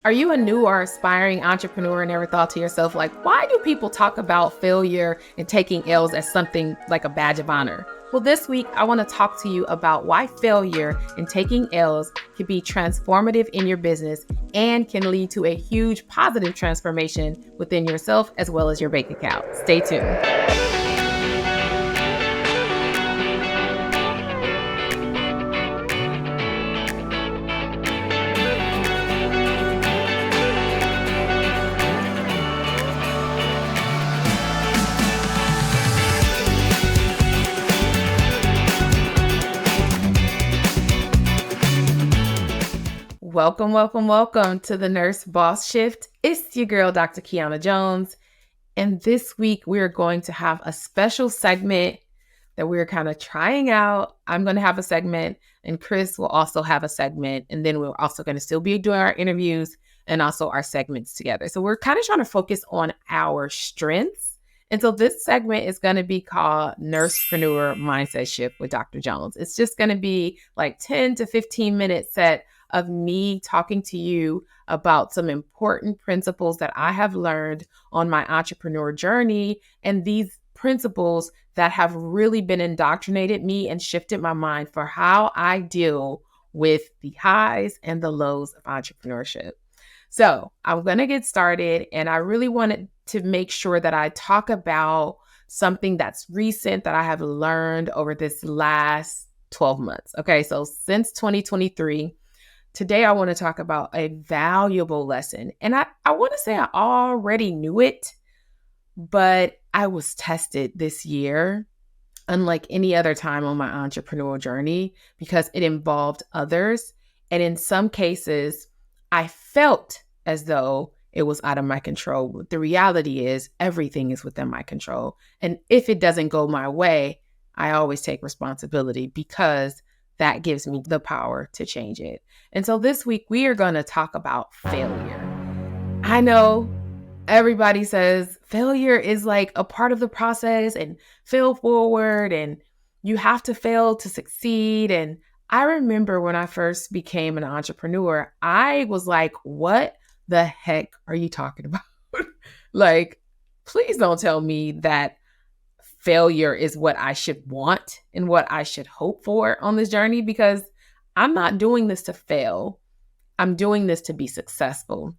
Are you a new or aspiring entrepreneur and ever thought to yourself, like, why do people talk about failure and taking L's as something like a badge of honor? Well, this week, I want to talk to you about why failure and taking L's can be transformative in your business and can lead to a huge positive transformation within yourself as well as your bank account. Stay tuned. Welcome to the Nurse Boss Shift. It's your girl, Dr. Kiiyonna Jones. And this week, we're going to have a special segment that we're kind of trying out. I'm going to have a segment, and Chris will also have a segment. And then we're also going to still be doing our interviews and also our segments together. So we're kind of trying to focus on our strengths. And so this segment is going to be called Nursepreneur Mindset Shift with Dr. Jones. It's just going to be like 10 to 15 minute set of me talking to you about some important principles that I have learned on my entrepreneur journey, and these principles that have really been indoctrinated me and shifted my mind for how I deal with the highs and the lows of entrepreneurship. So I'm going to get started, and I really wanted to make sure that I talk about something that's recent that I have learned over this last 12 months. Okay, so since 2023, today, I want to talk about a valuable lesson. And I want to say I already knew it, but I was tested this year, unlike any other time on my entrepreneurial journey, because it involved others. And in some cases, I felt as though it was out of my control. The reality is everything is within my control. And if it doesn't go my way, I always take responsibility because that gives me the power to change it. And so this week, we are going to talk about failure. I know everybody says failure is like a part of the process and fail forward and you have to fail to succeed. And I remember when I first became an entrepreneur, I was like, what the heck are you talking about? Like, please don't tell me that failure is what I should want and what I should hope for on this journey, because I'm not doing this to fail. I'm doing this to be successful.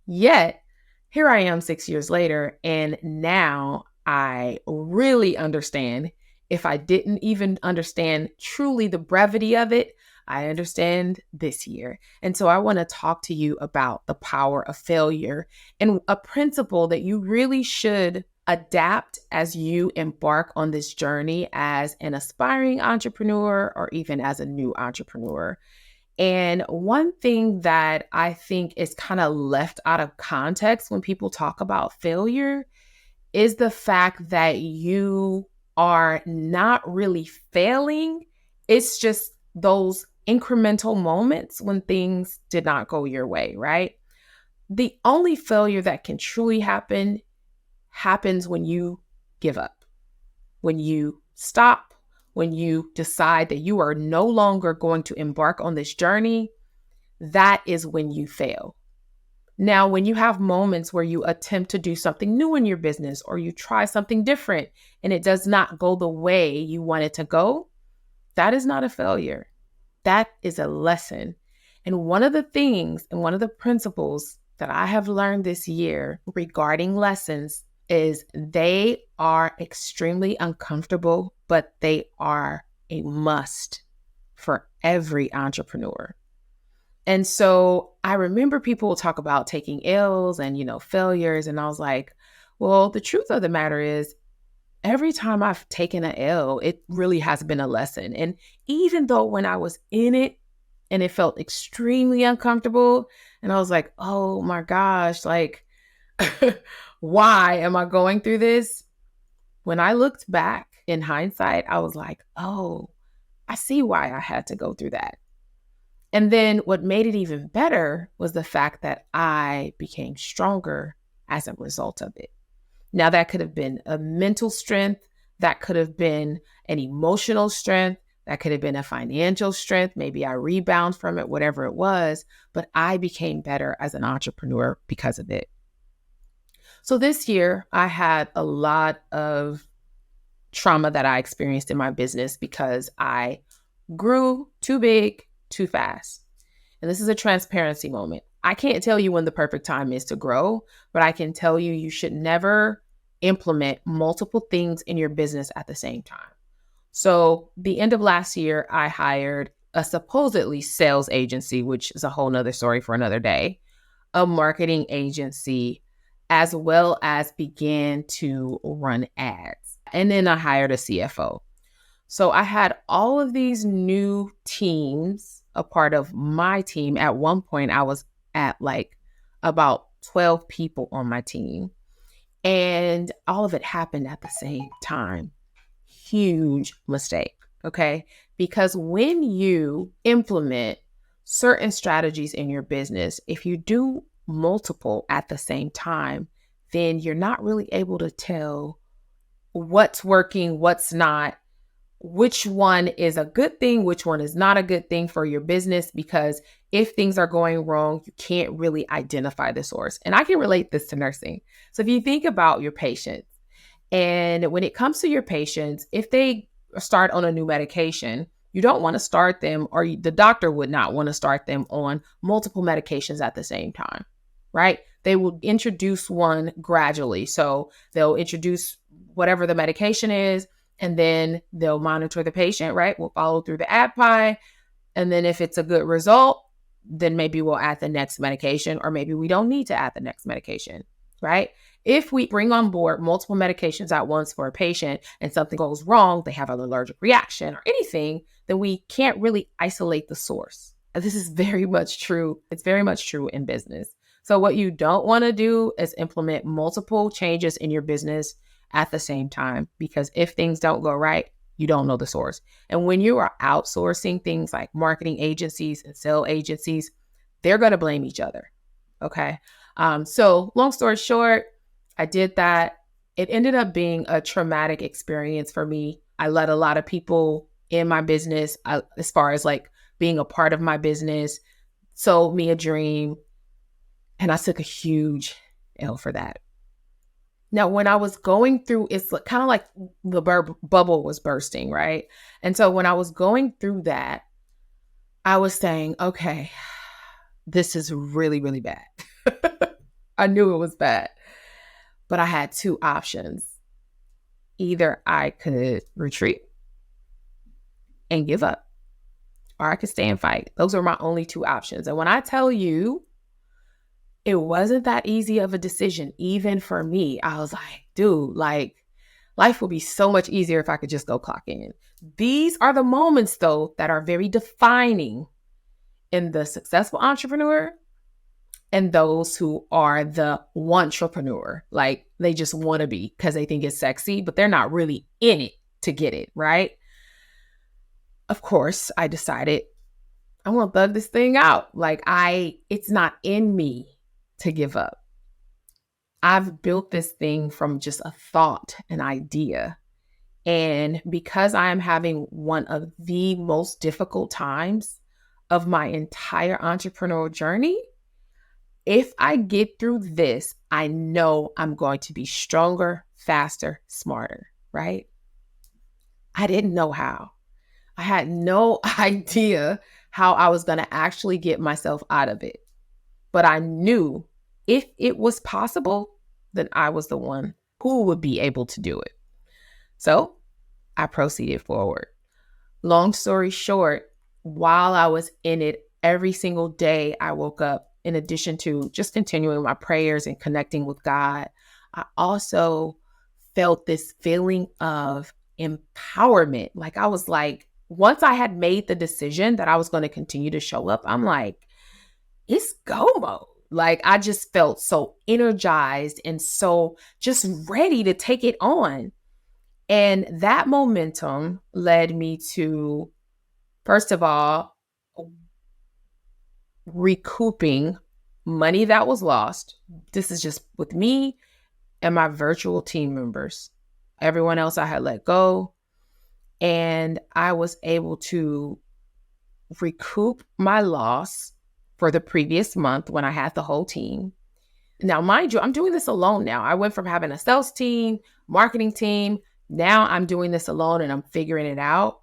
Yet, here I am 6 years later, and now I really understand. If I didn't even understand truly the brevity of it, I understand this year. And so I want to talk to you about the power of failure and a principle that you really should adapt as you embark on this journey as an aspiring entrepreneur or even as a new entrepreneur. And one thing that I think is kind of left out of context when people talk about failure is the fact that you are not really failing. It's just those incremental moments when things did not go your way, right? The only failure that can truly happens when you give up, when you stop, when you decide that you are no longer going to embark on this journey. That is when you fail. Now, when you have moments where you attempt to do something new in your business or you try something different and it does not go the way you want it to go, that is not a failure. That is a lesson. And one of the things and one of the principles that I have learned this year regarding lessons is they are extremely uncomfortable, but they are a must for every entrepreneur. And so I remember people talk about taking L's and, failures. And I was like, well, the truth of the matter is every time I've taken an L, it really has been a lesson. And even though when I was in it and it felt extremely uncomfortable and I was like, oh my gosh, like, why am I going through this? When I looked back in hindsight, I was like, oh, I see why I had to go through that. And then what made it even better was the fact that I became stronger as a result of it. Now, that could have been a mental strength, that could have been an emotional strength, That could have been a financial strength. Maybe I rebound from it, whatever it was, but I became better as an entrepreneur because of it. So this year, I had a lot of trauma that I experienced in my business because I grew too big, too fast. And this is a transparency moment. I can't tell you when the perfect time is to grow, but I can tell you you should never implement multiple things in your business at the same time. So, the end of last year, I hired a supposedly sales agency, which is a whole nother story for another day, a marketing agency, as well as began to run ads. And then I hired a CFO. So I had all of these new teams, a part of my team. At one point, I was at like about 12 people on my team. And all of it happened at the same time. Huge mistake. Okay. Because when you implement certain strategies in your business, if you do multiple at the same time, then you're not really able to tell what's working, what's not, which one is a good thing, which one is not a good thing for your business, because if things are going wrong, you can't really identify the source. And I can relate this to nursing. So if you think about your patients, and when it comes to your patients, if they start on a new medication, you don't want to start them, or the doctor would not want to start them on multiple medications at the same time, right? They will introduce one gradually. So they'll introduce whatever the medication is, and then they'll monitor the patient, right? We'll follow through the API. And then if it's a good result, then maybe we'll add the next medication, or maybe we don't need to add the next medication, right? If we bring on board multiple medications at once for a patient and something goes wrong, they have an allergic reaction or anything, then we can't really isolate the source. This is very much true. It's very much true in business. So what you don't want to do is implement multiple changes in your business at the same time, because if things don't go right, you don't know the source. And when you are outsourcing things like marketing agencies and sales agencies, they're going to blame each other. Okay. So long story short, I did that. It ended up being a traumatic experience for me. I let a lot of people in my business, as far as like being a part of my business, sold me a dream. And I took a huge L for that. Now, when I was going through, it's kind of like the bubble was bursting, right? And so when I was going through that, I was saying, okay, this is really, really bad. I knew it was bad, but I had two options. Either I could retreat and give up, or I could stay and fight. Those are my only two options. And when I tell you, it wasn't that easy of a decision, even for me. I was like, dude, like life would be so much easier if I could just go clock in. These are the moments, though, that are very defining in the successful entrepreneur and those who are the entrepreneur. Like they just want to be because they think it's sexy, but they're not really in it to get it, right? Of course, I decided I want to thug this thing out. Like it's not in me to give up. I've built this thing from just a thought, an idea. And because I am having one of the most difficult times of my entire entrepreneurial journey, if I get through this, I know I'm going to be stronger, faster, smarter, right? I didn't know how. I had no idea how I was going to actually get myself out of it. But I knew if it was possible, then I was the one who would be able to do it. So I proceeded forward. Long story short, while I was in it, every single day I woke up, in addition to just continuing my prayers and connecting with God, I also felt this feeling of empowerment. Like I was like, once I had made the decision that I was going to continue to show up, I'm like, it's go mode. Like I just felt so energized and so just ready to take it on. And that momentum led me to, first of all, recouping money that was lost. This is just with me and my virtual team members. Everyone else I had let go. And I was able to recoup my loss for the previous month when I had the whole team. Now, mind you, I'm doing this alone now. I went from having a sales team, marketing team. Now I'm doing this alone and I'm figuring it out.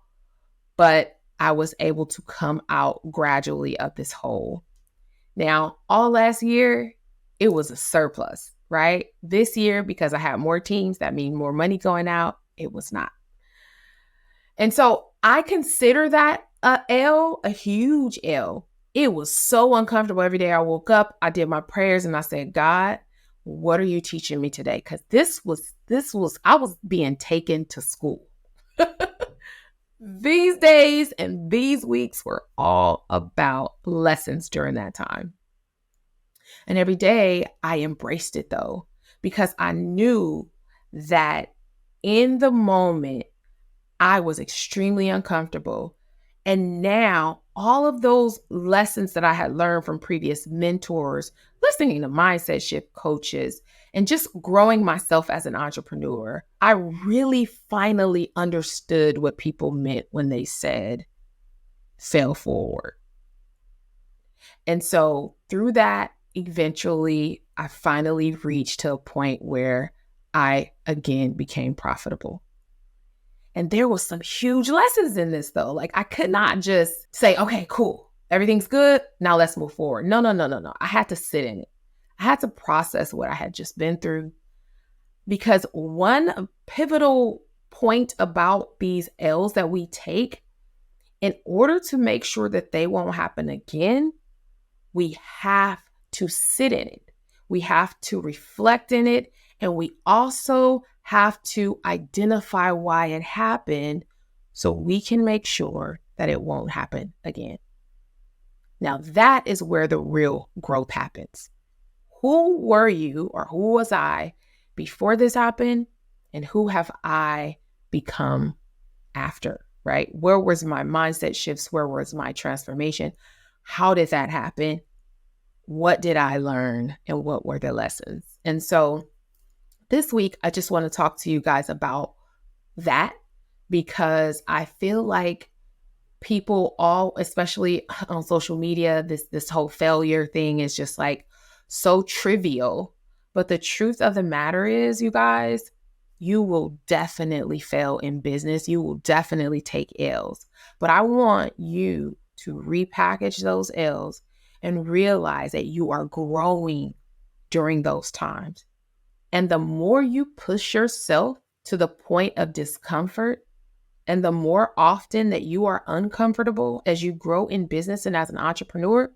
But I was able to come out gradually of this hole. Now, all last year, it was a surplus, right? This year, because I had more teams, that means more money going out, it was not. And so I consider that a L, a huge L. It was so uncomfortable every day I woke up, I did my prayers and I said, God, what are you teaching me today? Because I was being taken to school. These days and these weeks were all about lessons during that time. And every day I embraced it though, because I knew that in the moment I was extremely uncomfortable. And now all of those lessons that I had learned from previous mentors, listening to mindset shift coaches, and just growing myself as an entrepreneur, I really finally understood what people meant when they said, fail forward. And so through that, eventually, I finally reached to a point where I again became profitable. And there was some huge lessons in this though. Like I could not just say, okay, cool. Everything's good. Now let's move forward. No. I had to sit in it. I had to process what I had just been through, because one pivotal point about these L's that we take, in order to make sure that they won't happen again, we have to sit in it. We have to reflect in it. And we also have to identify why it happened so we can make sure that it won't happen again. Now, that is where the real growth happens. Who were you, or who was I before this happened? And who have I become after, right? Where was my mindset shifts? Where was my transformation? How did that happen? What did I learn? And what were the lessons? And so this week, I just want to talk to you guys about that, because I feel like people all, especially on social media, this whole failure thing is just like so trivial. But the truth of the matter is, you guys, you will definitely fail in business. You will definitely take L's. But I want you to repackage those L's and realize that you are growing during those times. And the more you push yourself to the point of discomfort, and the more often that you are uncomfortable as you grow in business and as an entrepreneur,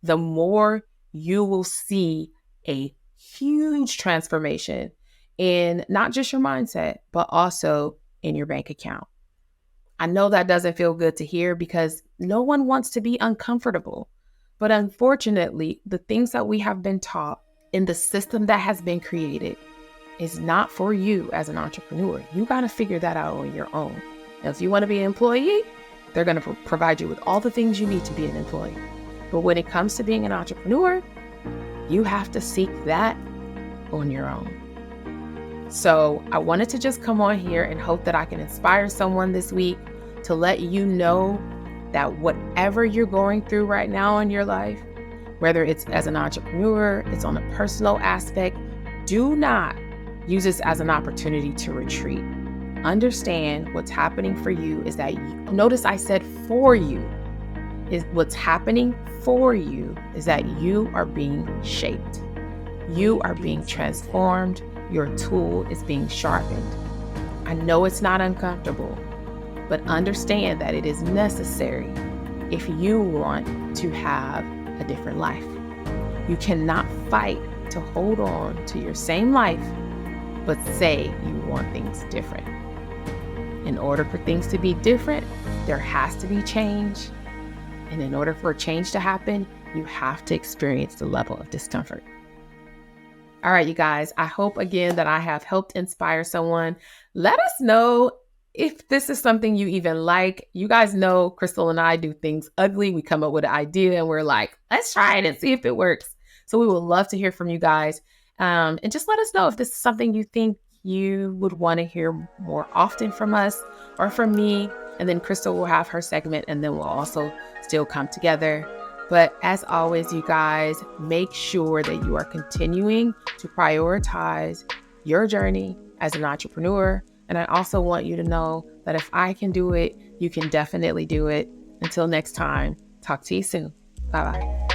the more you will see a huge transformation in not just your mindset, but also in your bank account. I know that doesn't feel good to hear, because no one wants to be uncomfortable. But unfortunately, the things that we have been taught in the system that has been created is not for you as an entrepreneur. You got to figure that out on your own. Now, if you want to be an employee, they're going to provide you with all the things you need to be an employee. But when it comes to being an entrepreneur, you have to seek that on your own. So I wanted to just come on here and hope that I can inspire someone this week to let you know that whatever you're going through right now in your life, whether it's as an entrepreneur, it's on a personal aspect, do not use this as an opportunity to retreat. Understand what's happening for you is that notice I said for you. Is what's happening for you is that you are being shaped. You are being transformed. Your tool is being sharpened. I know it's not uncomfortable, but understand that it is necessary if you want to have a different life. You cannot fight to hold on to your same life, but say you want things different. In order for things to be different, there has to be change. And in order for a change to happen, you have to experience the level of discomfort. All right, you guys, I hope again that I have helped inspire someone. Let us know if this is something you even like. You guys know Crystal and I do things ugly. We come up with an idea and we're like, let's try it and see if it works. So we would love to hear from you guys. And just let us know if this is something you think you would want to hear more often from us or from me. And then Crystal will have her segment, and then we'll also still come together. But as always, you guys, make sure that you are continuing to prioritize your journey as an entrepreneur. And I also want you to know that if I can do it, you can definitely do it. Until next time, talk to you soon. Bye-bye.